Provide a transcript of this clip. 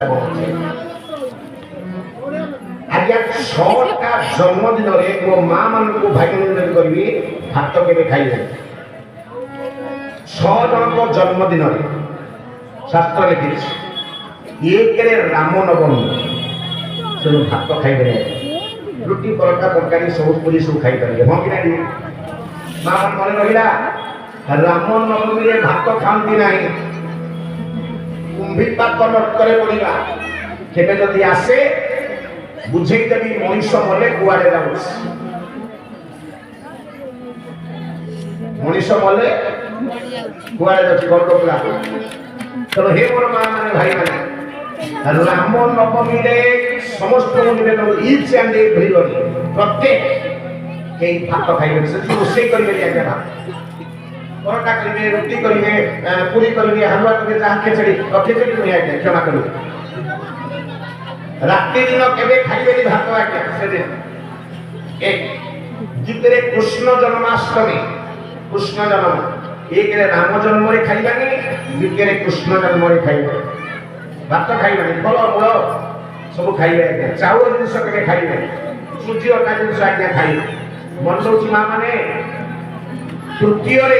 ଆଜ୍ଞା 6ଟା ଜନ୍ମଦିନରେ ମୋ ମା ମାନଙ୍କୁ ଭାଗ୍ୟନିର୍ଣ୍ଣୟ କରିବି ଭାତ କେବେ ଖାଇବେ 6 ଜଣଙ୍କ ଜନ୍ମଦିନରେ ଶାସ୍ତ୍ର ଲେଖିଛି 1ରେ ରାମ ନବମୀ ସେ ଭାତ ଖାଇବେ ରୁଟି ପରଟା ତରକାରୀ ସବୁ ପୁରୀ ସବୁ ଖାଇପାରିବେ ହଁ କି ନାହିଁ ମା ମନେ ରହିଲା ରାମ ନବମୀରେ ଭାତ ଖାଆନ୍ତି ନାହିଁ କୁମ୍ଭୀପାତ ନର୍କରେ ପଡ଼ିବା କେବେ ଯଦି ଆସେ ବୁଝେଇ ଦେବି ମଣିଷ ମଲେ କୁଆଡ଼େ ଯାଉଛି ମଣିଷ ମଲେ କୁଆଡ଼େ ଯାଉଛି ଗର୍ଭପୁରା ତେଣୁ ହେ ମୋର ମା ମାନେ ଭାଇ ମାନେ ରାମ ନବମୀରେ ସମସ୍ତଙ୍କୁ ନିବେଦନ ଇଚ୍ ଆଣ୍ଡ ଏଭ୍ରିବଡି ପ୍ରତ୍ୟେକ କେହି ଭାତ ଖାଇବେ ସେଠି ରୋଷେଇ କରିବେ ଆଜ୍ଞା ଭାତ ପରଟା କରିବେ ରୁଟି କରିବେ ପୁରୀ କରିବେ ହାଲୁଆ କରିବେ ଯାହା ଖେଚେଡ଼ି ନୁହେଁ ଆଜ୍ଞା କ୍ଷମା କରିବେ ରାତି ଦିନ କେବେ ଖାଇବେନି ଭାତ ଆଜ୍ଞା ସେଦିନ ଦ୍ୱିତୀୟରେ କୃଷ୍ଣ ଜନ୍ମାଷ୍ଟମୀ କୃଷ୍ଣ ଜନ୍ମ 1ରେ ରାମ ଜନ୍ମରେ ଖାଇବାନି 2ରେ କୃଷ୍ଣ ଜନ୍ମରେ ଖାଇବେ ଭାତ ଖାଇବାନି ଫଳ ମୂଳ ସବୁ ଖାଇବେ ଆଜ୍ଞା ଚାଉଳ ଜିନିଷ କେବେ ଖାଇବେ ସୁଜି ଅଟା ଜିନିଷ ଆଜ୍ଞା ଖାଇବେ ମନେ ରହୁଛି ମା ମାନେ ତୃତୀୟରେ